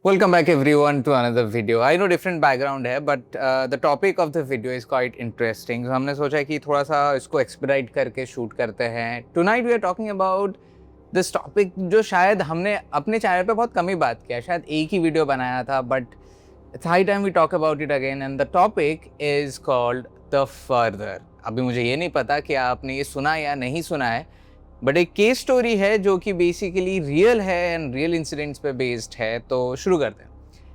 Welcome back everyone to another video. I know different background है but the topic of the video is quite interesting. So हमने सोचा कि थोड़ा सा इसको expedite करके shoot करते हैं. Tonight we are talking about this topic जो शायद हमने अपने चैनल पे बहुत कम ही बात किया, शायद एक ही वीडियो बनाया था, but it's high time we talk about it again and the topic is called The Further. अभी मुझे ये नहीं पता कि आपने ये सुना या नहीं सुना है, बट एक केस स्टोरी है जो कि बेसिकली रियल है एंड रियल इंसिडेंट्स पे बेस्ड है. तो शुरू करते हैं.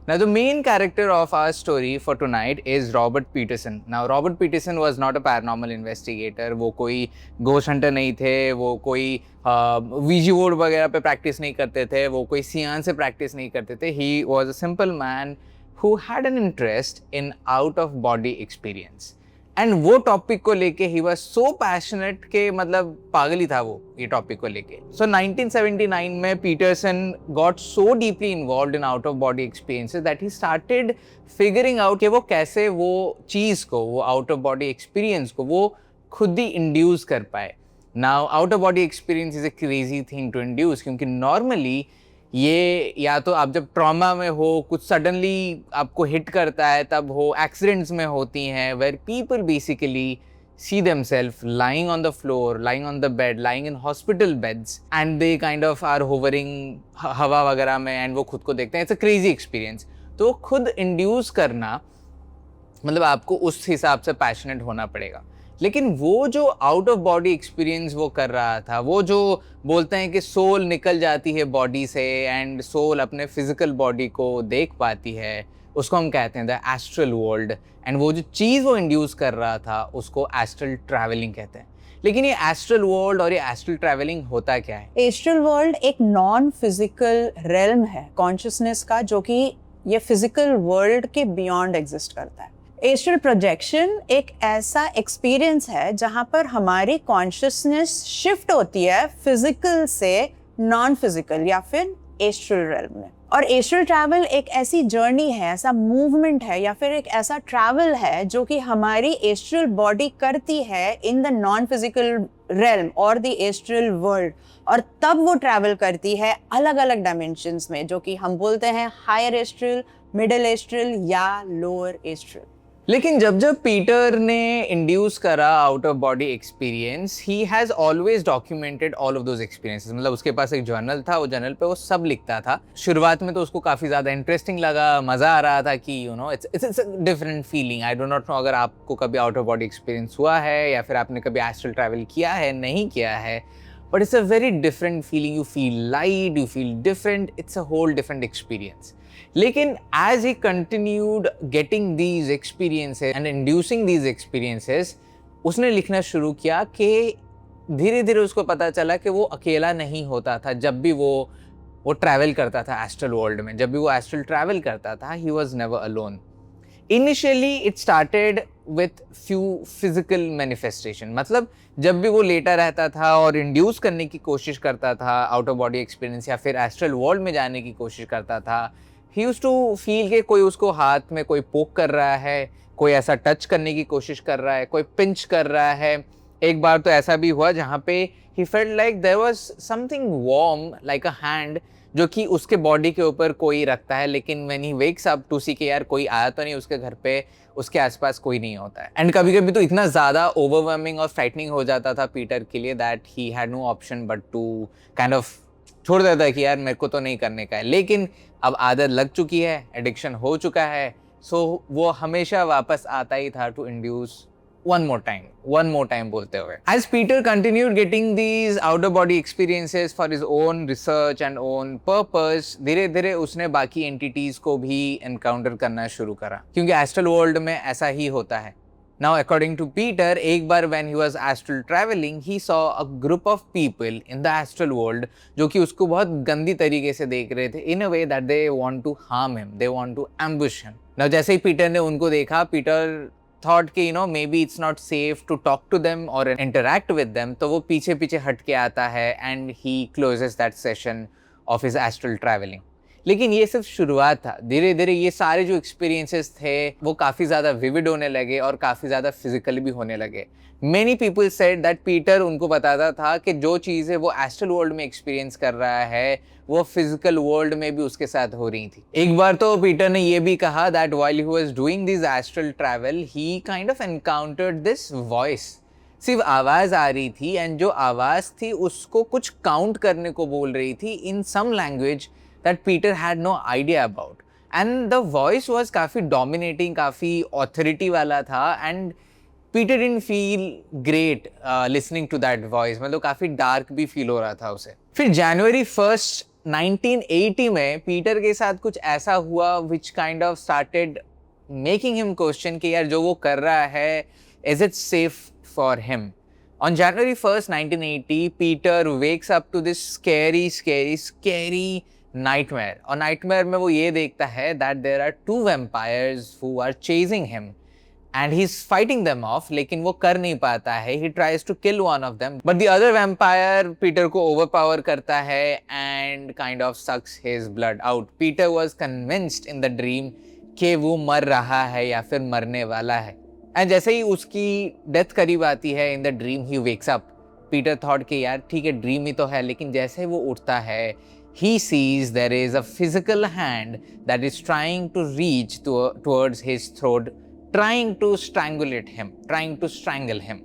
Now the main character of our story for tonight is Robert Peterson. Now Robert Peterson was not a paranormal investigator. वो कोई ghost hunter नहीं थे, वो कोई Ouija board वगैरह पे प्रैक्टिस नहीं करते थे, वो कोई सियान से प्रैक्टिस नहीं करते थे. He was a simple man who had an interest in out of body experience. And वो टॉपिक को लेके ही वॉज सो पैशनेट के मतलब पागल ही था वो ये टॉपिक को लेके. सो 1979 में Peterson got so deeply involved in out of body experiences that he started figuring out कि वो कैसे वो चीज़ को, वो आउट ऑफ बॉडी एक्सपीरियंस को वो खुद ही इंड्यूस कर पाए. Now out of body experience is a crazy thing to induce, क्योंकि नॉर्मली ये या तो आप जब ट्रॉमा में हो, कुछ सडनली आपको हिट करता है तब हो, एक्सीडेंट्स में होती हैं, where people basically see themselves lying on the floor, lying on the bed, lying in hospital beds and they kind of are hovering हवा वगैरह में and वो खुद को देखते हैं. It's a crazy experience. तो खुद इंड्यूस करना मतलब आपको उस हिसाब से पैशनेट होना पड़ेगा. लेकिन वो जो आउट ऑफ बॉडी एक्सपीरियंस वो कर रहा था, वो जो बोलते हैं कि सोल निकल जाती है बॉडी से एंड सोल अपने फिजिकल बॉडी को देख पाती है, उसको हम कहते हैं द एस्ट्रल वर्ल्ड. एंड वो जो चीज़ वो इंड्यूस कर रहा था उसको एस्ट्रल ट्रैवलिंग कहते हैं. लेकिन ये एस्ट्रल वर्ल्ड और ये एस्ट्रल ट्रैवलिंग होता क्या है? एस्ट्रल वर्ल्ड एक नॉन फिजिकल रेल्म है कॉन्शियसनेस का, जो कि ये फिजिकल वर्ल्ड के बियॉन्ड एग्जिस्ट करता है. एस्ट्रल प्रोजेक्शन एक ऐसा एक्सपीरियंस है जहाँ पर हमारी कॉन्शियसनेस शिफ्ट होती है फिजिकल से नॉन फिजिकल या फिर एस्ट्रल रेल्म में. और एस्ट्रल ट्रैवल एक ऐसी जर्नी है, ऐसा मूवमेंट है या फिर एक ऐसा ट्रैवल है जो कि हमारी एस्ट्रल बॉडी करती है in the non physical realm और द एस्ट्रल वर्ल्ड, और तब वो ट्रैवल करती है अलग अलग डायमेंशंस में, जो कि हम बोलते हैं हायर एस्ट्रल, मिडिल एस्ट्रल या लोअर एस्ट्रल. लेकिन जब जब पीटर ने इंड्यूस करा out of body experience, he has always documented all of those experiences. मतलब उसके पास एक जर्नल था, वो जर्नल पे वो सब लिखता था. शुरुआत में तो उसको काफ़ी ज़्यादा इंटरेस्टिंग लगा, मज़ा आ रहा था कि you know it's a different feeling. I do not know अगर आपको कभी आउट ऑफ बॉडी एक्सपीरियंस हुआ है या फिर आपने कभी एस्ट्रल ट्रैवल किया है, नहीं किया है, but it's a very different feeling. You feel light, you feel different, it's a whole different experience. लेकिन as he continued getting these experiences and inducing these experiences, उसने लिखना शुरू किया कि धीरे धीरे उसको पता चला कि वो अकेला नहीं होता था. जब भी वो ट्रैवल करता था एस्ट्रल वर्ल्ड में, जब भी वो एस्ट्रल ट्रैवल करता था, he was never alone. Initially it started with few physical manifestation. मतलब जब भी वो लेटा रहता था और इंड्यूस करने की कोशिश करता था आउट ऑफ बॉडी एक्सपीरियंस या फिर एस्ट्रल वर्ल्ड में जाने की कोशिश करता था, ही यूज्ड टू फील कि कोई उसको हाथ में कोई पोक कर रहा है, कोई ऐसा टच करने की कोशिश कर रहा है, कोई पिंच कर रहा है. एक बार तो ऐसा भी हुआ जहाँ पे he felt like there was something warm like a hand, जो कि उसके बॉडी के ऊपर कोई रखता है, लेकिन when he wakes up to see के यार कोई आया तो नहीं उसके घर पे, उसके आसपास कोई नहीं होता है. एंड कभी कभी तो इतना ज़्यादा ओवरवेलमिंग और फ्राइटनिंग हो जाता था पीटर के लिए that he had no option but to kind of छोड़ देता है कि यार मेरे को तो नहीं करने का है. लेकिन अब आदत लग चुकी है, एडिक्शन हो चुका है, सो वो हमेशा वापस आता ही था to induce one more time बोलते हुए. As Peter continued getting these out of body experiences for his own research and own purpose, धीरे धीरे उसने बाकी entities को भी encounter करना शुरू करा, क्योंकि astral world में ऐसा ही होता है. Now according to Peter, एक बार when he was astral traveling, he saw a group of people in the astral world जो कि उसको बहुत गंदी तरीके से देख रहे थे, in a way that they want to harm him, they want to ambush him. Now जैसे ही पीटर ने उनको देखा, पीटर thought कि you know maybe it's not safe to talk to them or interact with them, तो वो पीछे पीछे हट के आता है and he closes that session of his astral traveling. लेकिन ये सिर्फ शुरुआत था। धीरे धीरे ये सारे जो एक्सपीरियंसेस थे वो काफ़ी ज़्यादा विविड होने लगे और काफ़ी ज़्यादा फिजिकली भी होने लगे। Many people said that Peter उनको बताता था कि जो चीज़ें वो एस्ट्रल वर्ल्ड में एक्सपीरियंस कर रहा है वो फिजिकल वर्ल्ड में भी उसके साथ हो रही थी। एक बार तो पीटर ने ये भी कहा that while he was doing this astral travel he kind of encountered this voice. सिर्फ आवाज़ आ रही थी एंड जो आवाज़ थी उसको कुछ काउंट करने को बोल रही थी in some language that Peter had no idea about. And the voice was काफ़ी डोमिनेटिंग, काफ़ी ऑथोरिटी वाला था and Peter didn't feel great listening to that voice, मतलब काफ़ी डार्क भी फील हो रहा था उसे। फिर जनवरी 1 1980 में पीटर के साथ कुछ ऐसा हुआ which kind of started making him question कि यार जो वो कर रहा है is it safe for him. On January 1st, 1980, Peter wakes up to this scary nightmare. और nightmare में वो ये देखता है that there are two vampires who are chasing him. And he's fighting them off, लेकिन वो कर नहीं पाता है. He tries to kill one of them. But the other vampire, Peter को overpower करता है and kind of sucks his blood out. Peter was convinced in the dream कि वो मर रहा है या फिर मरने वाला है. एंड जैसे ही उसकी डेथ करीब आती है in the dream he wakes up. Peter thought कि यार ठीक है ड्रीम ही तो है, लेकिन जैसे ही वो उठता है he sees there is a physical hand that is trying to reach towards his throat, trying to strangulate him, trying to strangle him.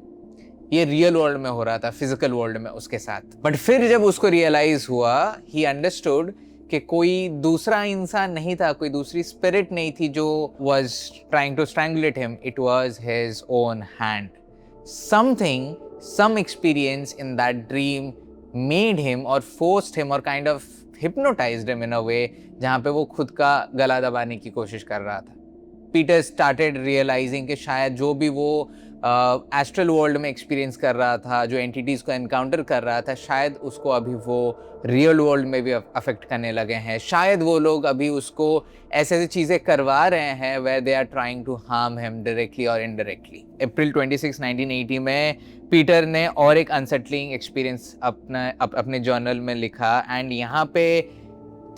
ये रियल वर्ल्ड में हो रहा था, फिजिकल वर्ल्ड में उसके साथ। बट फिर जब उसको रियलाइज हुआ ही अंडरस्टूड कि कोई दूसरा इंसान नहीं था, कोई दूसरी स्पिरिट नहीं थी जो was trying to strangulate him. It was his own hand. Some experience in that dream made him or forced him or kind of hypnotized him in a way जहाँ पे वो खुद का गला दबाने की कोशिश कर रहा था। पीटर स्टार्टेड रियलाइजिंग कि शायद जो भी वो एस्ट्रल वर्ल्ड में एक्सपीरियंस कर रहा था, जो एंटिटीज़ को एनकाउंटर कर रहा था, शायद उसको अभी वो रियल वर्ल्ड में भी अफेक्ट करने लगे हैं। शायद वो लोग अभी उसको ऐसे ऐसी चीज़ें करवा रहे हैं where they are trying to harm him directly और इनडायरेक्टली। अप्रैल 26, 1980 में पीटर ने और एक अनसेटलिंग एक्सपीरियंस अपने जर्नल में लिखा एंड यहाँ पे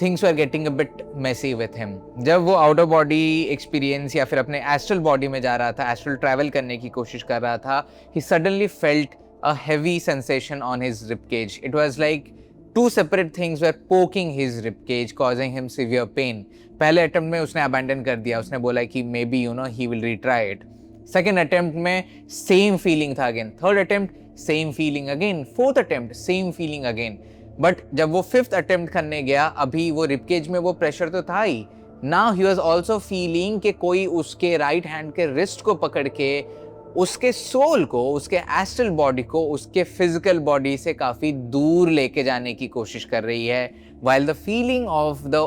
things were getting a bit messy with him. जब वो आउट ऑफ बॉडी एक्सपीरियंस या फिर अपने एस्ट्रल बॉडी में जा रहा था, एस्ट्रल ट्रैवल करने की कोशिश कर रहा था, he suddenly felt a heavy sensation on his rib cage. It was like two separate things were poking his rib cage, causing him severe pain. पहले अटेम्प्ट में उसने abandon कर दिया, उसने बोला कि maybe he will retry it. Second attempt में same feeling था again. Third attempt same feeling again. Fourth attempt same feeling again. But जब वो fifth attempt करने गया, अभी वो rib cage में वो pressure तो था ही. Now he was also feeling कि कोई उसके right hand के wrist को पकड़ के उसके सोल को, उसके एस्ट्रल बॉडी को उसके फिजिकल बॉडी से काफ़ी दूर लेके जाने की कोशिश कर रही है, while the feeling of the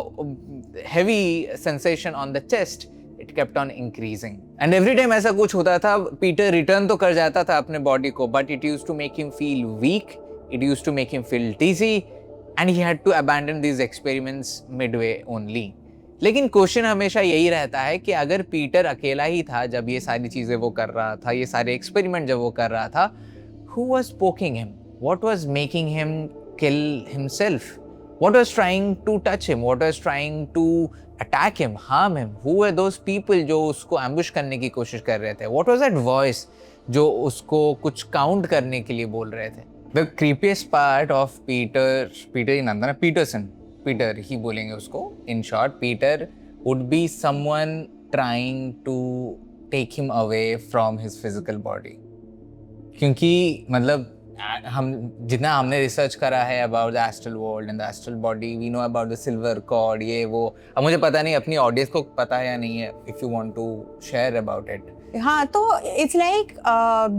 heavy sensation on the chest it kept on increasing. And every time ऐसा कुछ होता था, पीटर रिटर्न तो कर जाता था अपने बॉडी को, but it used to make him feel weak, it used to make him feel dizzy, and he had to abandon these experiments midway only. लेकिन क्वेश्चन हमेशा यही रहता है कि अगर पीटर अकेला ही था जब ये सारी चीज़ें वो कर रहा था, ये सारे एक्सपेरिमेंट जब वो कर रहा था, who was poking him? What was making him kill himself? What was trying to touch him? What was trying to attack him, harm him? Who were those people जो उसको ambush करने की कोशिश कर रहे थे? What was that voice जो उसको कुछ काउंट करने के लिए बोल रहे थे? The creepiest part of Peter ही बोलेंगे उसको, in short, Peter would be someone trying to take him away from his physical body. क्योंकि मतलब हम जितना हमने रिसर्च करा है about the astral world and the astral body, we know about the silver cord, ये वो। अब मुझे पता नहीं अपनी ऑडियंस को पता है या नहीं है, if you want to share about it. हाँ, तो इट्स लाइक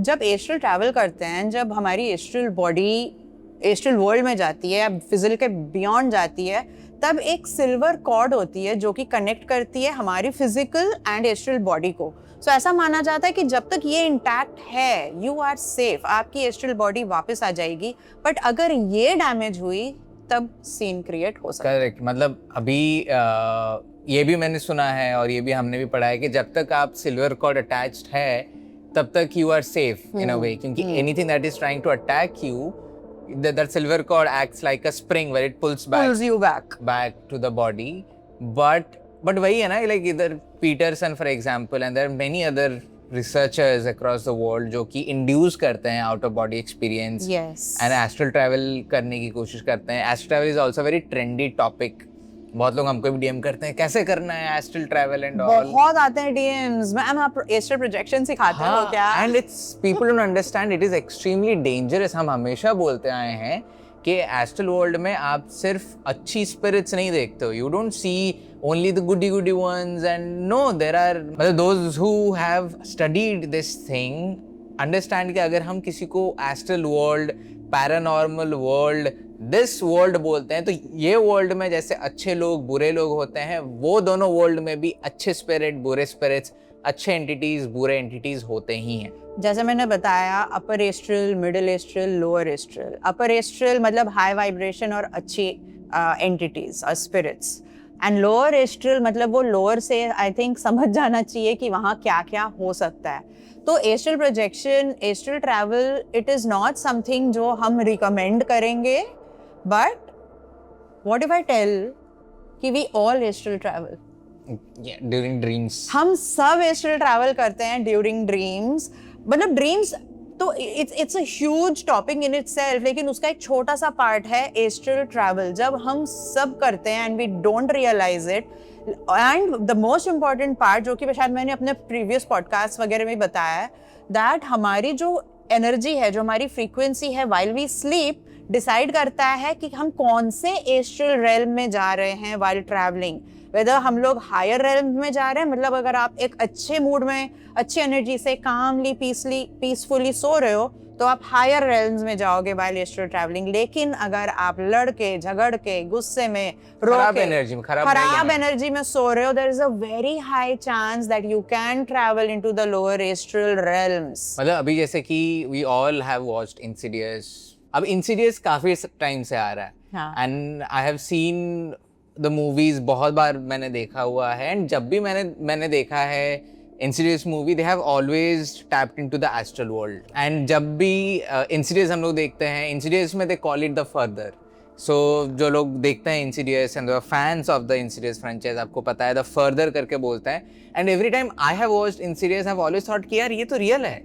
जब एस्ट्रल ट्रैवल करते हैं, जब हमारी एस्ट्रल बॉडी एस्ट्रल वर्ल्ड में जाती है, अब फिजिकल के बियॉन्ड जाती है, तब एक सिल्वर कॉर्ड होती है जो कि कनेक्ट करती है हमारी फिजिकल एंड एस्ट्रल बॉडी को। सो ऐसा माना जाता है कि जब तक ये इंटैक्ट है, यू आर सेफ, आपकी एस्ट्रल बॉडी वापस आ जाएगी। बट अगर ये डैमेज हुई तब सीन क्रिएट हो सकता है। करेक्ट, मतलब अभी ये भी मैंने सुना है और ये भी हमने भी पढ़ा है कि जब तक आप सिल्वर कॉर्ड अटैच्ड है तब तक you are safe in a way, क्योंकि anything that is trying to attack you that silver cord acts like a spring where it pulls you back to the body. But वही है ना, like इधर Peterson for example, and there are many other researchers across the world जो कि induce करते हैं out of body experience and astral travel करने की कोशिश करते हैं. Astral travel is also a very trendy topic. बहुत लोग हमको भी डीएम करते हैं कैसे करना है एस्ट्रल ट्रैवल एंड ऑल. बहुत आते हैं डीएम्स, मैम आप एस्ट्रल प्रोजेक्शन सिखाते हो क्या? And it's people don't understand it is extremely dangerous. हम हमेशा बोलते आए हैं कि एस्ट्रल वर्ल्ड में आप सिर्फ अच्छी स्पिरिट्स नहीं देखते हो. You don't see only the goody ones and no there are, मतलब those who have studied this thing understand कि अगर हम किसी को astral world, paranormal world, this world बोलते हैं तो ये वर्ल्ड में जैसे अच्छे लोग बुरे लोग होते हैं, वो दोनों वर्ल्ड में भी अच्छे स्पिरिट बुरे स्पिरिट्स, अच्छे एंटिटीज बुरे एंटिटीज होते ही हैं. जैसे मैंने बताया upper astral, middle astral, lower astral. Upper astral मतलब हाई वाइब्रेशन और अच्छी एंटिटीज और स्पिरिट्स, एंड लोअर एस्ट्रल मतलब वो लोअर से आई थिंक समझ जाना चाहिए कि वहाँ क्या क्या हो सकता है. तो astral projection, astral travel, it is not something जो हम रिकमेंड करेंगे. But what if I tell कि we all astral travel during dreams. हम सब एस्ट्रल ट्रैवल करते हैं ड्यूरिंग ड्रीम्स. मतलब ड्रीम्स तो it's a huge topic in itself, लेकिन उसका एक छोटा सा पार्ट है एस्ट्रल ट्रैवल, जब हम सब करते हैं and we don't realise it. And the most important part जो कि शायद मैंने अपने प्रीवियस पॉडकास्ट वगैरह में बताया है, दैट हमारी जो एनर्जी है, जो हमारी फ्रीक्वेंसी है व्हाइल वी स्लीप, डिसाइड करता है कि हम कौन से एस्ट्रल रेल्म में जा रहे हैं व्हाइल ट्रैवलिंग. वेदर हम लोग हायर रेल्म में जा रहे हैं, मतलब अगर आप एक अच्छे मूड में, अच्छी एनर्जी से कामली पीसफुली सो रहे हो तो आप हायर रेल्म्स में जाओगे व्हाइल एस्ट्रल ट्रैवलिंग. लेकिन अगर आप लड़के झगड़ के गुस्से में खराब एनर्जी में सो रहे हो, there is a very high chance that you can travel into the lower astral realms. मतलब अभी जैसे कि we all have watched Insidious. अब इंसिडियस काफी टाइम से आ रहा है and I have seen the movies, बहुत बार मैंने देखा हुआ है. एंड जब भी मैंने देखा है Insidious movie, they have always tapped into the astral world. And जब भी इंसिडियस हम लोग देखते हैं, इंसिडियस में they call it the further. So जो लोग देखते हैं Insidious and the fans of the Insidious franchise, आपको पता है द फर्दर करके बोलते हैं. And every time I have watched Insidious, I have always thought कि यार ये तो रियल है.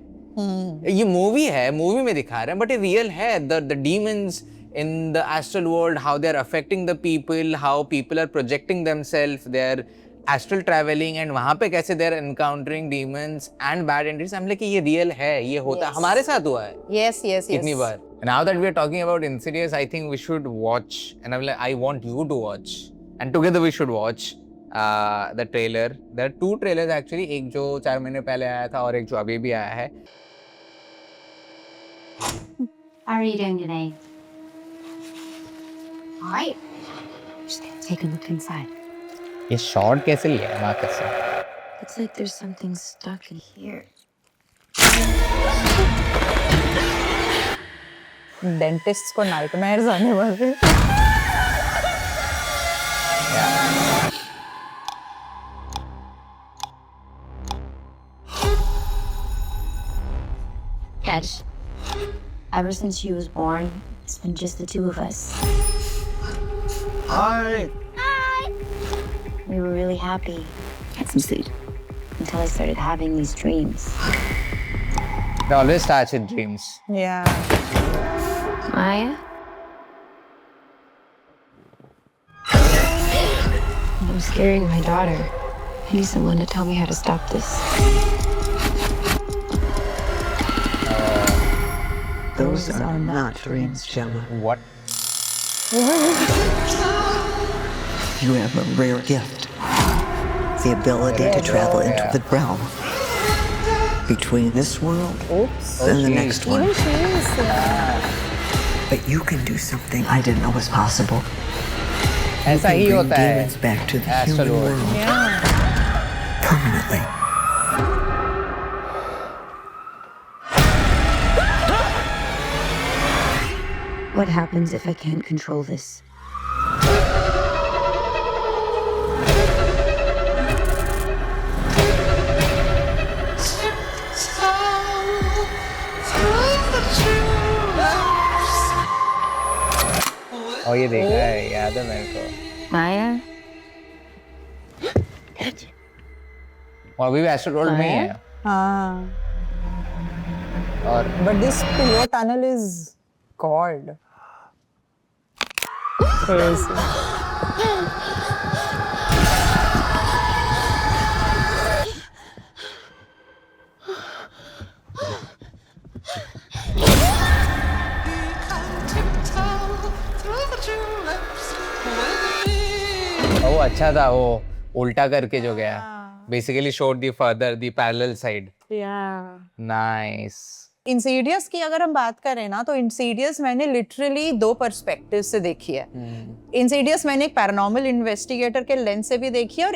ये मूवी है, मूवी में दिखा रहे हैं, बट ये रियल है. The demons in the astral world, how they are affecting the people, how people are projecting themselves, they are astral traveling, and वहाँ पे कैसे they are encountering demons and bad entities. I'm like ये real है, ये होता है, हमारे साथ हुआ है. Yes. कितनी बार. Now that we are talking about Insidious, I think we should watch, and I'm like I want you to watch, and together we should watch the trailer. There are 2 trailers actually, एक जो 4 महीने पहले आया था और एक जो अभी भी आया है. How are you doing today? All right. Just gonna take a look inside. ये शॉट कैसे लिया है मार्कस से? Looks like there's something stuck in here. Dentist को नाइटमेयर्स आने वाले. Catch. Ever since she was born, it's been just the 2 of us. Hi. We were really happy. Had some sleep. Until I started having these dreams. It always starts with dreams. Yeah. Maya? I'm scaring my daughter. I need someone to tell me how to stop this. Those are not dreams, Gemma. What? You have a rare gift. The ability to travel into the realm between this world and the next one. But you can do something I didn't know was possible. ऐसा ही Bring होता है demons back to the astral human world. world Yeah. permanently. What happens if I can't control this? और ये देखा है, याद है मेरे को। Maya? वो अभी भी एस्ट्रल वर्ल्ड में ही है। हाँ, और but this pillow tunnel is God. वो अच्छा था, वो उल्टा करके जो गया, basically showed the further the parallel side. Yeah. Nice. Insidious की अगर हम बात करें ना, तो इंसीडियस मैंने लिटरली 2 पर्सपेक्टिव से देखी है। इंसीडियस मैंने एक पैरानॉर्मल इन्वेस्टिगेटर के लेंस से भी देखी है, और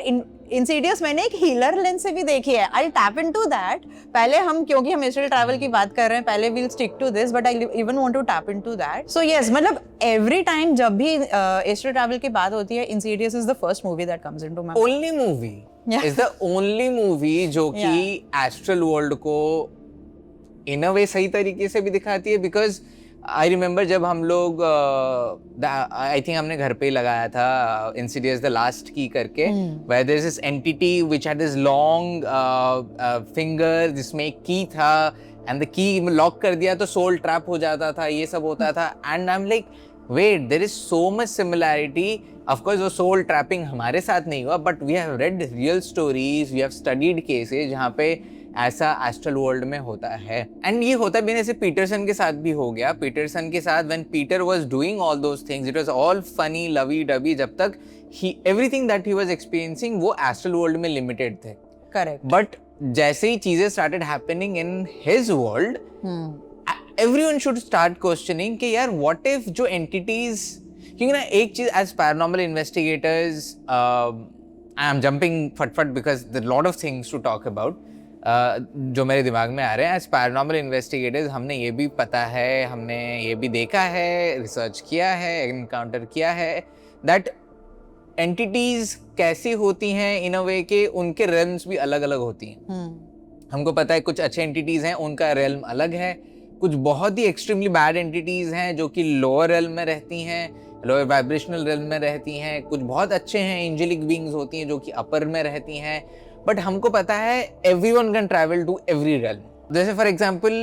इंसीडियस मैंने एक हीलर लेंस से भी देखी है। आई टैप इनटू दैट। पहले हम, क्योंकि हम एस्ट्रल ट्रैवल की बात कर रहे हैं, पहले we'll stick to this, but I even want to tap into that. So yes, मतलब एवरी टाइम जब भी एस्ट्रल ट्रैवल की बात होती है, Insidious is the first movie that comes into my only movie is the only movie जो कि astral world को इन अ वे सही तरीके से भी दिखाती है। बिकॉज आई रिमेम्बर जब हम लोग आई थिंक हमने घर पे ही लगाया था इंसिडियस द लास्ट की करके, where there is this entity which had this long finger जिसमें एक की था, एंड द की लॉक कर दिया तो सोल ट्रैप हो जाता था, ये सब होता था। And I am like wait, there is so much similarity. Of course वो सोल ट्रैपिंग हमारे साथ नहीं हुआ, but we have read real stories, we have studied cases जहाँ पे ऐसा एस्ट्रल वर्ल्ड में होता है। एंड ये होता भी ऐसे पीटरसन के साथ भी हो गया। पीटरसन के साथ when Peter was doing all those things, it was all funny lovey dovey, जब तक he everything that he was experiencing वो एस्ट्रल वर्ल्ड में लिमिटेड थे। करेक्ट। बट जैसे ही चीजें started happening in his world, everyone should start questioning कि यार व्हाट इफ जो एंटिटीज, क्योंकि ना एक चीज as paranormal investigators, I am jumping फटफट because there lot of things to talk about जो मेरे दिमाग में आ रहे हैं। एज पैरानॉर्मल इन्वेस्टिगेटर्स हमने ये भी पता है, हमने ये भी देखा है, रिसर्च किया है, एनकाउंटर किया है दैट एंटिटीज कैसी होती हैं इन अ वे के उनके रेल्म्स भी अलग अलग होती हैं। हमको पता है कुछ अच्छे एंटिटीज हैं, उनका रेल्म अलग है, कुछ बहुत ही एक्सट्रीमली बैड एंटिटीज हैं जो कि लोअर रेल्म में रहती हैं, लोअर वाइब्रेशनल रेल्म में रहती हैं। कुछ बहुत अच्छे हैं, एंजेलिक बीइंग्स होती हैं जो कि अपर में रहती हैं। बट हमको पता है everyone can travel to every realm. जैसे for example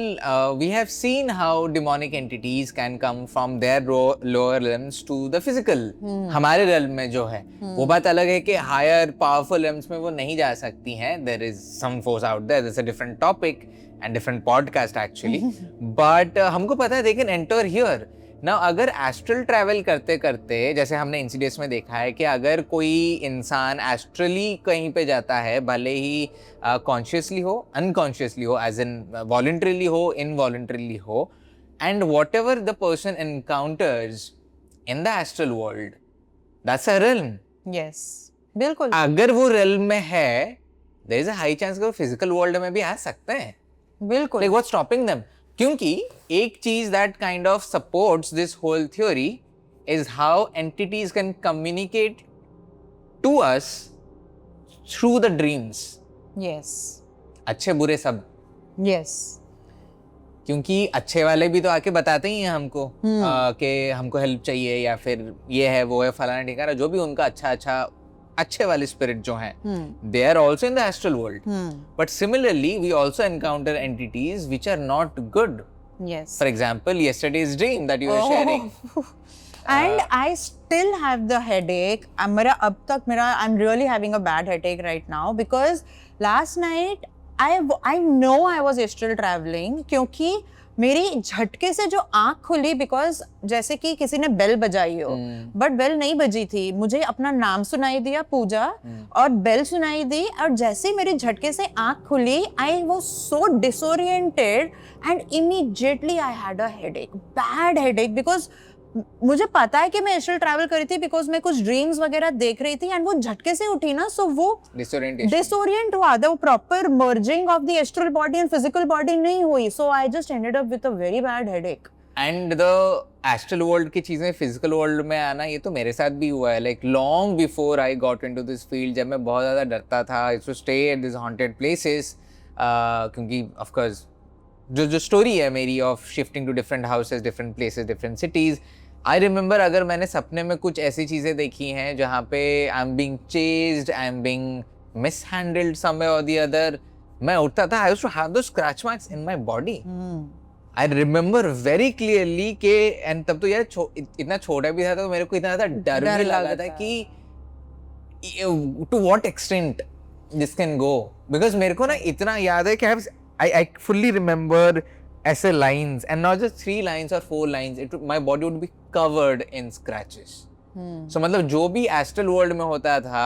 we have seen how demonic entities can come from there lower realms to the physical, हमारे रेल्म में जो है। वो बात अलग है कि हायर पावरफुल रेल्म्स में वो नहीं जा सकती हैं, there is some force out there, that's a different topic and different podcast actually. But हमको पता है दे कैन एंटर हियर। ना अगर एस्ट्रल ट्रैवल करते करते, जैसे हमने इंसिडियस में देखा है कि अगर कोई इंसान एस्ट्रली कहीं पे जाता है, भले ही कॉन्शियसली हो, अनकॉन्शियसली हो, एज इन वॉलंटरीली हो, इनवॉलंटरीली हो, and whatever the person encounters in the astral world, that's a realm. Yes, बिल्कुल। अगर वो रेल्म में है, there is a high chance कि वो फिजिकल वर्ल्ड में भी आ सकते हैं। बिल्कुल। Like what's stopping them? क्योंकि एक चीज that kind of supports this whole theory is how entities can communicate to us through the dreams. Yes, अच्छे बुरे सब, यस, क्योंकि अच्छे वाले भी तो आके बताते ही हैं हमको कि हमको हेल्प चाहिए, या फिर ये है वो है फलाना ठिकाना, जो भी उनका अच्छे वाले स्पिरिट जो हैं, they are also in the astral world. But similarly, we also encounter entities which are not good. yes. For example, yesterday's dream that you were sharing. And I still have the headache. I'm really having a bad headache right now because last night I know I was astral traveling क्योंकि मेरी झटके से जो आँख खुली, because जैसे कि किसी ने बेल बजाई हो, बट बेल नहीं बजी थी। मुझे अपना नाम सुनाई दिया, पूजा, और बेल सुनाई दी, और जैसे ही मेरी झटके से आँख खुली, I was so disoriented and immediately I had a headache, bad headache, because मुझे पता है कि मैं एस्ट्रल ट्रैवल करी थी बिकॉज मैं कुछ ड्रीम्स वगैरह देख रही थी, एंड वो झटके से उठी ना, सो वो डिसोरिएंट हुआ, वो proper merging of the astral body and physical body नहीं हुई, so I just ended up with a very bad headache. And the astral world की चीजें फिजिकल वर्ल्ड में आना, ये तो मेरे साथ भी हुआ है। Like long before I got into this field, जब मैं बहुत ज्यादा डरता था, I to stay at this haunted places, क्योंकि ऑफ कोर्स जो स्टोरी है मेरी of shifting to different houses, different places, different cities, I remember अगर मैंने सपने में कुछ ऐसी चीजें देखी हैं जहाँ पे I am being chased, I am being mishandled somewhere और द अदर, मैं उठता था, I used to have those scratch marks in my body. I remember very clearly के, एंड तब तो यार इतना छोटा भी था तो मेरे को इतना ज्यादा डर भी लगा था कि to what extent this can go, because मेरे को ना इतना याद है कि आई फुल्ली रिमेंबर ऐसे lines, and not just 3 lines or 4 lines, my body would be covered in scratches. So मतलब जो भी astral world में होता था,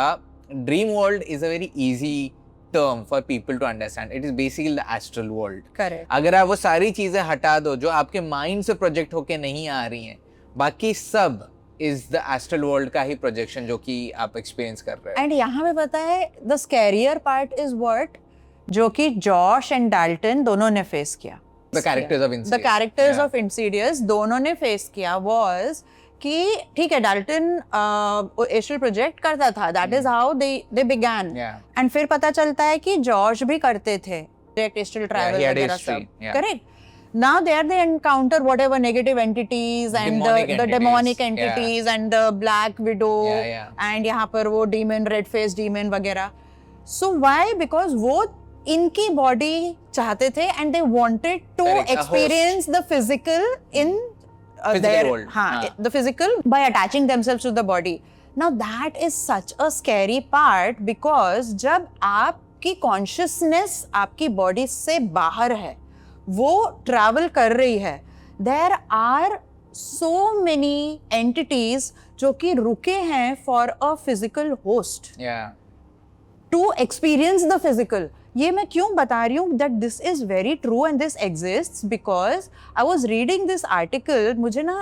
dream world is a very easy term for people to understand. It is basically the astral world. Correct. अगर आप वो सारी चीजें हटा दो जो आपके माइंड से प्रोजेक्ट होके नहीं आ रही हैं, बाकी सब is the astral world का ही प्रोजेक्शन जो कि आप एक्सपीरियंस कर रहे हैं। एंड यहाँ पे पता है the scarier part is what, जो कि जॉश एंड डाल्टन दोनों ने फेस किया। The characters of Insidious. The characters Yeah. of Insidious दोनों ने फेस किया was कि ठीक है, डाल्टन एस्ट्रल प्रोजेक्ट करता था, that is how they began. Yeah. And फिर पता चलता है कि जॉर्ज भी करते थे एस्ट्रल ट्रैवल he had वगैरह history. सब, Yeah. correct? Now there they encounter whatever negative entities and Demonic the entities. demonic Yeah. entities and the black widow Yeah. and यहाँ पर वो demon, red face demon वगैरह. So why? Because वो इनकी body चाहते थे and they wanted to Correct, a experience the physical in Physical their world. हाँ. the physical by attaching themselves to the body. Now that is such a scary part because जब आपकी consciousness आपकी body से बाहर है, वो travel कर रही है, there are so many entities जो कि रुके हैं for a physical host Yeah. to experience the physical. ये मैं क्यों बता रही हूँ that this is very true and this exists because I was reading this article, मुझे ना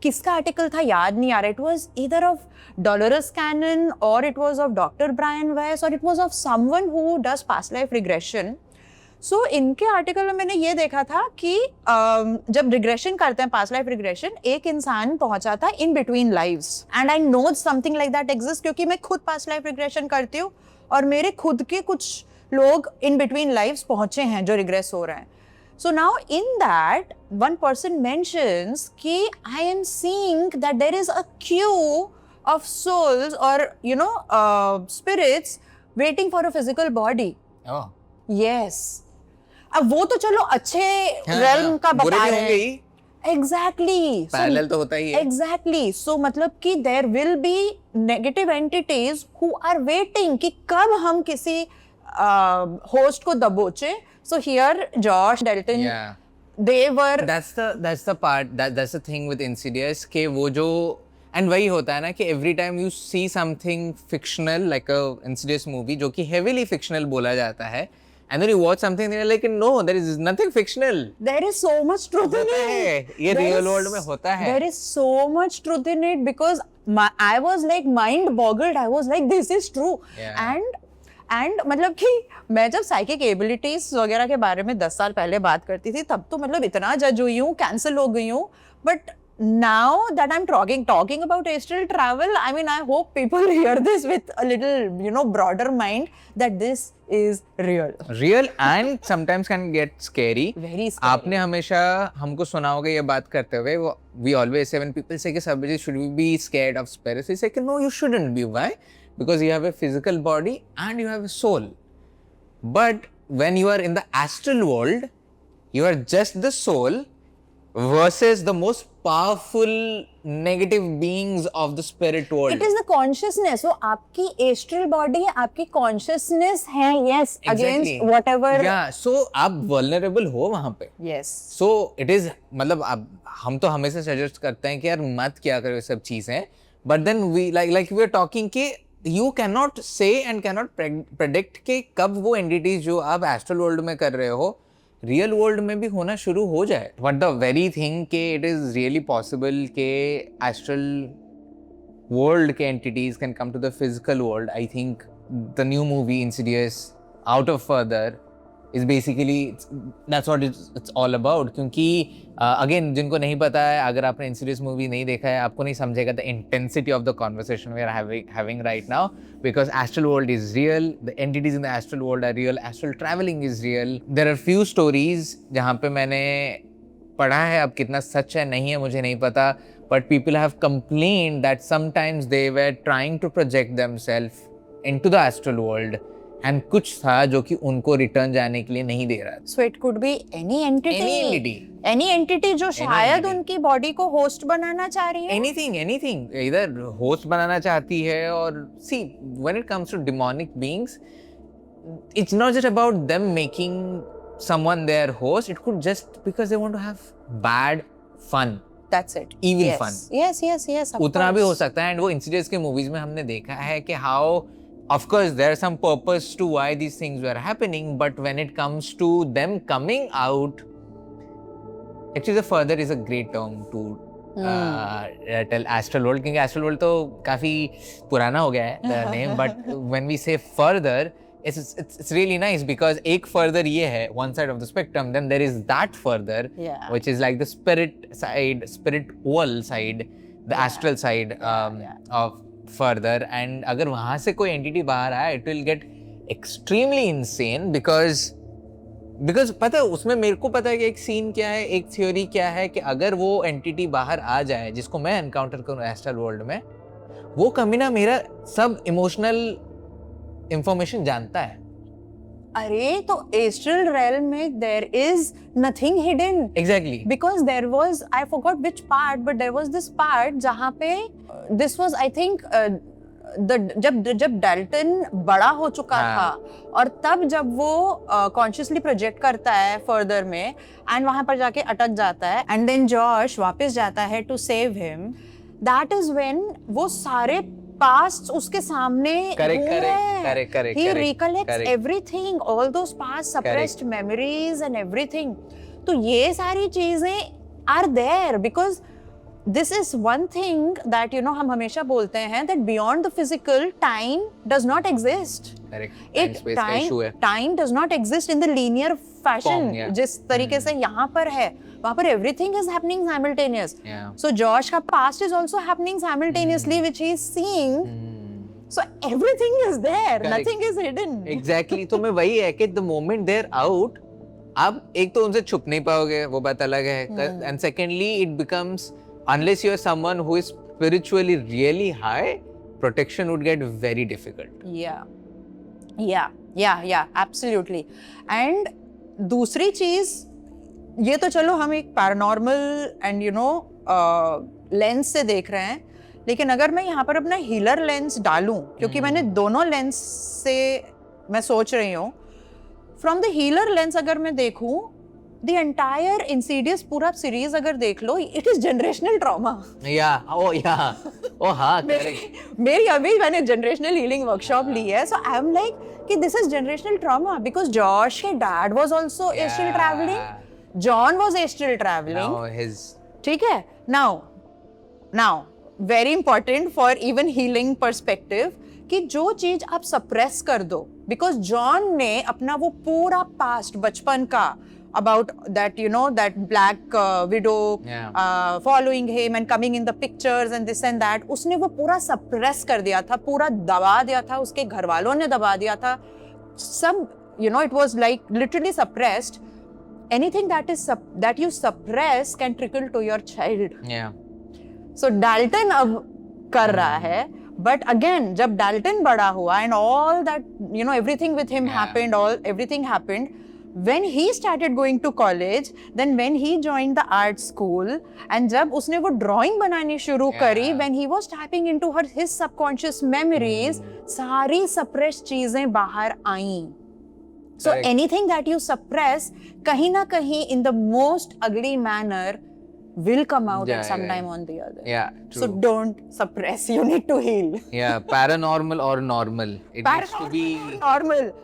किसका आर्टिकल था याद नहीं आ रहा, it was either of Dolores Cannon or it was of Dr. Brian Weiss or it was of someone who does past life regression. So इनके article में मैंने ये देखा था कि जब रिग्रेशन करते हैं, पास्ट लाइफ रिग्रेशन, एक इंसान पहुंचा था in between lives and I know something like that exist क्योंकि मैं खुद पास्ट लाइफ रिग्रेशन करती हूँ और मेरे खुद के कुछ लोग इन बिटवीन लाइव्स पहुंचे हैं जो रिग्रेस हो रहे हैं. So now in that one person mentions कि I am seeing that there is a queue of souls or you know spirits waiting for a physical body. Oh. Yes. अब वो तो चलो अच्छे realm का बुरे बता भी रहे होंगे हैं. ही, Exactly. पैरेलल तो होता ही है। Exactly. So मतलब कि there will be negative entities who are waiting कि कब हम किसी host को दबोचे. So here Josh Dalton, Yeah. they were That's the part, that's the thing with Insidious के वो जो, and वही होता है ना कि every time you see something fictional like a Insidious movie जो कि heavily fictional बोला जाता है, and then you watch something and you're like no, there is nothing fictional. there is so much truth in होता है, it. ये There real is- world में होता है। There is so much truth in it because I was like mind boggled. I was like this is true. Yeah. And मतलब कि मैं जब साइकिक एबिलिटीज वगैरह के बारे में 10 साल पहले बात करती थी तब तो मतलब इतना जज हुई हूँ, कैंसिल हो गई हूँ, but now that I'm talking about astral travel, I mean I hope people hear this with a little you know broader mind that this is real and sometimes can get scary. Very scary. आपने हमेशा हमको सुना होगा ये बात करते हुए, we always say when people say कि Sabri, should we be scared of spirits? We say कि no, you shouldn't be. Why? Because you have a physical body and you have a soul. But when you are in the astral world, you are just the soul versus the most powerful negative beings of the spirit world. It is the consciousness. So आपकी astral body है, आपकी consciousness है, yes, against Exactly. whatever. Yeah, so आप vulnerable हो वहाँ पे. Yes. So it is, मतलब अब हम तो हमेशा सजेस्ट करते हैं कि यार मत क्या करो ये सब चीजें, but then we like we are talking कि you cannot say and cannot predict कि कब वो entities जो आप astral world में कर रहे हो रियल वर्ल्ड में भी होना शुरू हो जाए. बट द वेरी थिंग के इट इज रियली पॉसिबल के एस्ट्रल वर्ल्ड के entities can come to the physical world. I think the new movie Insidious out of further is basically that's what it's all about. क्योंकि again जिनको नहीं पता है, अगर आपने Insidious movie नहीं देखा है, आपको नहीं समझेगा the intensity of the conversation we are having right now, because astral world is real, the entities in the astral world are real, astral traveling is real. There are few stories जहाँ पे मैंने पढ़ा है, अब कितना सच है नहीं है मुझे नहीं पता, but people have complained that sometimes they were trying to project themselves into the astral world and कुछ था जो कि उनको रिटर्न जाने के लिए नहीं दे रहा था. So it could be any entity. Any entity जो शायद उनकी बॉडी को होस्ट बनाना चाह रही है. Anything. इधर होस्ट बनाना चाहती है. और see, when it comes to demonic beings, it's not just about them making someone their host. It could just because they want to have bad fun. That's it. Evil yes. fun. Yes. उतना भी हो सकता है. And वो Insidious के movies में हमने देखा है कि how, of course, there's some purpose to why these things were happening, but when it comes to them coming out, actually the further is a great term to tell astral world, क्योंकि astral world तो काफी पुराना हो गया है the name, but when we say further, it's really nice because एक further ये है one side of the spectrum, then there is that further, which is like the spiritual side, the astral side of further. And अगर वहाँ से कोई entity बाहर आए, it will get extremely insane because पता है उसमें मेरे को पता है कि एक सीन क्या है, एक थ्योरी क्या है कि अगर वो एंटिटी बाहर आ जाए जिसको मैं एनकाउंटर करूँ एस्ट्रल वर्ल्ड में, वो कमीना मेरा सब इमोशनल इंफॉर्मेशन जानता है. अरे तो एस्ट्रल रेल्म में there is nothing hidden. Exactly. Because there was, I forgot which part, but there was this part जहाँ पे दिस वाज आई थिंक जब डाल्टन बड़ा हो चुका था और तब जब वो कॉन्शियसली प्रोजेक्ट करता है फर्दर में एंड वहां पर जाके अटक जाता है एंड देन जॉश वापस जाता है to save him, that is when वो सारे पास्ट उसके सामने correct. He recollects everything, all those past suppressed memories and everything. तो ये सारी चीजें are there because this is one thing that हम हमेशा बोलते हैं that beyond the physical, time does not exist. Correct. Time does not exist in the linear fashion. जिस तरीके से यहाँ पर है, वहाँ पर everything is happening simultaneous. So Josh का past is also happening simultaneously, which he is seeing. So everything is there. Correct. Nothing is hidden. Exactly. तो मैं वही है कि the moment they're out, अब एक तो उनसे छुप नहीं पाओगे, वो बात अलग है. And secondly, it becomes, unless you are someone who is spiritually really high, protection would get very difficult. Yeah, absolutely. And दूसरी चीज, ये तो चलो हम एक पैरानॉर्मल एंड लेंस से देख रहे हैं, लेकिन अगर मैं यहाँ पर अपना हीलर लेंस डालूं, क्योंकि मैंने दोनों लेंस से मैं सोच रही हूँ, फ्रॉम द हीलर लेंस अगर मैं देखूं, the entire Insidious पूरा सीरीज अगर देख लो, it is generational trauma. हाँ, correct. मेरी अभी मैंने generational healing workshop ली है, so I am like कि this is generational trauma because Josh के dad was also astral traveling, John was astral traveling. Now his. ठीक है. Now very important for even healing perspective कि जो चीज आप suppress कर दो, because John ने अपना वो पूरा past बचपन का about that that black widow following him and coming in the pictures and this and that, उसने वो पूरा suppress कर दिया था, पूरा दबा दिया था, उसके घर वालों ने दबा दिया था सब, it was like literally suppressed. Anything that you suppress can trickle to your child. So Dalton अब कर रहा है, but again जब Dalton बड़ा हुआ and all that everything with him happened, everything happened when he started going to college, then when he joined the art school and जब उसने वो drawing बनानी शुरू करी, when he was tapping into his subconscious memories, सारी suppressed चीजें बाहर आईं. So anything that you suppress, kahin na kahin in the most ugly manner will come out at some time on the other. True. So don't suppress, you need to heal. Paranormal or normal. It needs to be normal.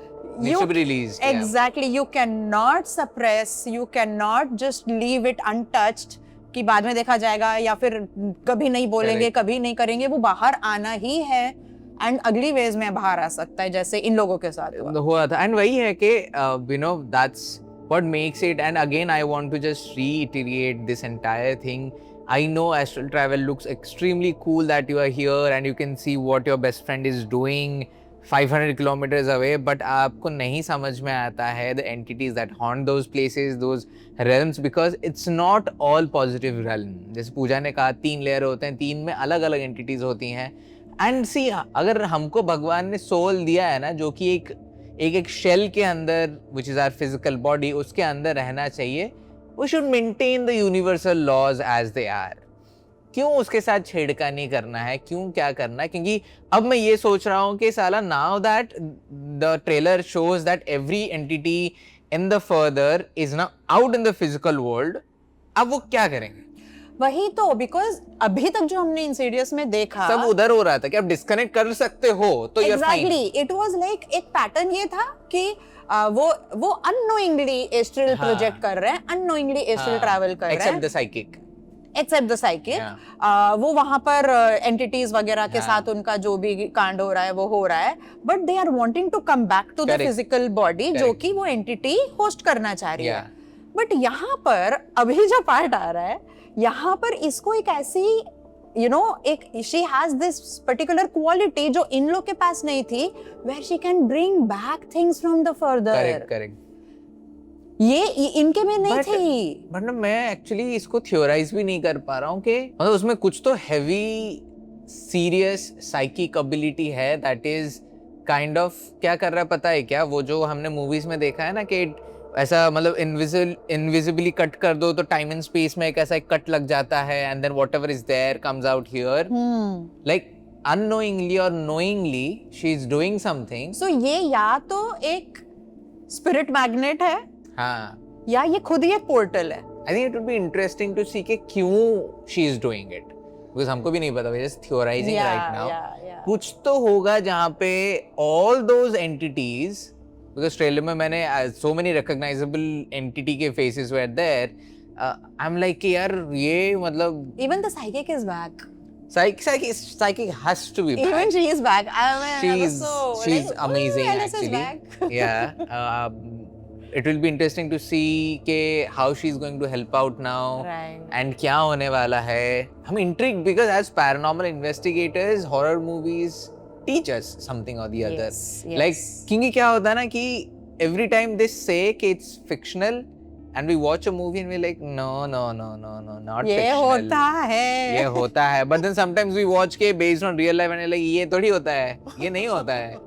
Needs to be released. Exactly. You cannot suppress, you cannot just leave it untouched कि बाद में देखा जाएगा या फिर कभी नहीं बोलेंगे, कभी नहीं करेंगे, वो बाहर आना ही है. एंड अगली वेज में बाहर आ सकता है, जैसे इन लोगों के साथ हुआ था. एंड वही है कि that's what makes it. And again I want to just reiterate this entire thing. I know astral travel looks extremely cool that you are here and you can see what your best friend is doing 500 kilometers away, but आपको नहीं समझ में आता है the entities that haunt those places, those realms, because it's not all positive realm. जैसे पूजा ने कहा 3 layer होते हैं, 3 में अलग अलग entities होती हैं. And see, अगर हमको भगवान ने soul दिया है ना, जो कि एक शेल के अंदर, which is our physical body, उसके अंदर रहना चाहिए, we should maintain the universal laws as they are. क्यों उसके साथ छेड़खानी करना है, क्यों क्या करना है? क्योंकि अब मैं ये सोच रहा हूँ कि साला now that the trailer shows that every entity in the further is now out in the physical world, अब वो क्या करेंगे? वही तो, बिकॉज अभी तक जो हमने इंसीडियस में देखा सब उधर हो रहा था कि आप डिस्कनेक्ट कर सकते हो तो you're fine. Exactly, it was like एक पैटर्न ये था कि वो अननोइंगली एस्ट्रल प्रोजेक्ट कर रहे हैं, अननोइंगली एस्ट्रल ट्रैवल कर रहे हैं, एक्सेप्ट द साइकिक. वो वहां पर एंटिटीज वगैरह के साथ उनका जो भी कांड हो रहा है वो हो रहा है, but they are wanting to come back to the physical body जो कि वो एंटिटी होस्ट करना चाह रही है. बट यहाँ पर अभी जो पार्ट आ रहा है, यहाँ पर इसको एक ऐसी एक she has this particular quality जो इन लोग के पास नहीं थी, where she can bring back things from the further. Correct. ये इनके में नहीं थी. बट ना मैं एक्चुअली इसको थियोराइज भी नहीं कर पा रहा हूँ कि मतलब उसमें कुछ तो हैवी सीरियस साइकिक एबिलिटी है दैट इज काइंड ऑफ क्या कर रहा है पता है क्या? वो जो हमने मूवीज में देखा है ना कि ऐसा मतलब इनविजिबली कट कर दो तो टाइम एंड स्पेस में एक ऐसा एक कट लग जाता है and then whatever is there comes out here, like unknowingly or knowingly she is doing something. So ये या तो एक स्पिरिट मैग्नेट है, हाँ, या ये खुद ही एक पोर्टल है. I think it would be interesting to see कि क्यों she is doing it, because हमको भी नहीं पता, we're just theorizing right now. कुछ तो होगा जहाँ पे all those entities, because trailer में मैंने so many recognizable entity के faces were there. I'm like कि यार ये मतलब even the psychic is back. Psychic has to be back. Even she is back. I mean, she's like, amazing Alice actually. is back. Yeah. It will be interesting to see के how she's going to help out now. Right. And क्या होने वाला है. I'm intrigued because as paranormal investigators, horror movies teach us something or the other. Yes. Like क्योंकि क्या होता है ना कि every time they say कि it's fictional and we watch a movie and we're like no, not ये fictional. ये होता है. But then sometimes we watch के based on real life and we're like ये थोड़ी होता है, ये नहीं होता है.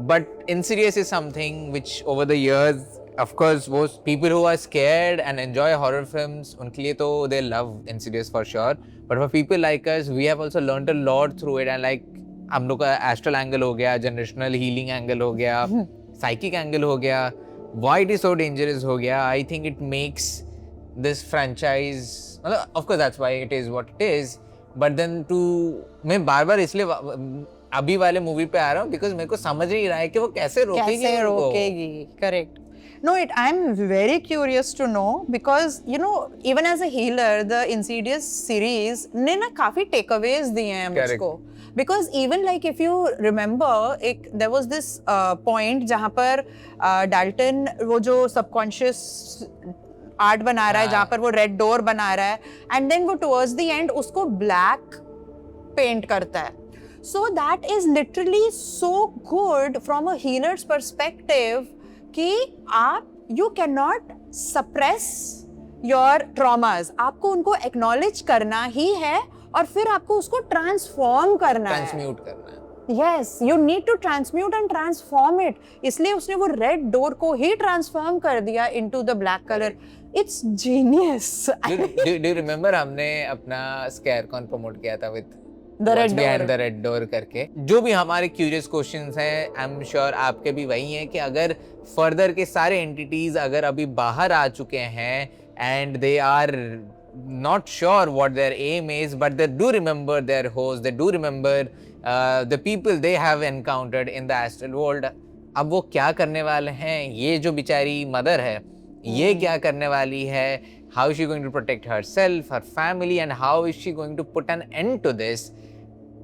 But Insidious is something which over the years, of course, most people who are scared and enjoy horror films, उनके लिए तो they love Insidious for sure. But for people like us, we have also learned a lot through it. And like हम लोग का astral angle हो गया, generational healing angle हो गया, साइकिक एंगल हो गया, why it is so dangerous हो गया. I think it makes this franchise, मतलब of course that's why it is what it is. But then मैं बार बार इसलिए अभी वाले मूवी पे आ रहा हूँ because मेरे को समझ नहीं रहा है कि वो कैसे रोकेगी. Correct. No, I'm very curious to know because even as a healer, the Insidious series ने ना काफी takeaways दिए हैं मुझको. Because even like if you remember, there was this point जहाँ पर Dalton वो जो subconscious आर्ट बना रहा है, जहाँ पर वो रेड डोर बना रहा है, and then वो towards the end उसको black paint करता है. So that is literally so good from a healer's perspective कि you cannot suppress your traumas. आपको उनको acknowledge करना ही है और फिर आपको उसको transform करना है. Transmute करना है. Yes, you need to transmute and transform it. इसलिए उसने वो red door को ही transform कर दिया into the black color. It's genius. Do you remember हमने अपना ScareCon promote किया था with The Red Door. Behind the Red Door करके. जो भी हमारे curious questions हैं, I'm sure आपके भी वही हैं कि अगर further के सारे entities अगर अभी बाहर आ चुके हैं and they are not sure what their aim is, but they do remember their host, they do remember the people they have encountered in the astral world. अब वो क्या करने वाले हैं? ये जो बेचारी मदर है, ये क्या करने वाली है? How is she going to protect herself, her family, and how is she going to put an end to this?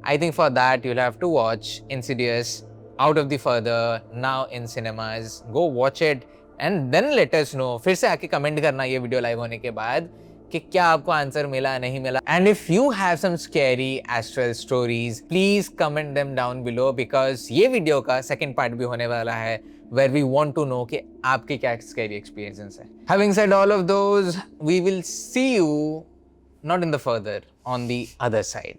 I think for that you'll have to watch Insidious Out of the Further now in cinemas. Go watch it and then let us know. फिर से आके comment करना ये video live होने के बाद कि क्या आपको आंसर मिला नहीं मिला. And if you have some scary astral stories please comment them down below because ये वीडियो का सेकंड पार्ट भी होने वाला है where we want to know कि आपके क्या scary experiences है. Having said all of those, we will see you not in the further, on the other side.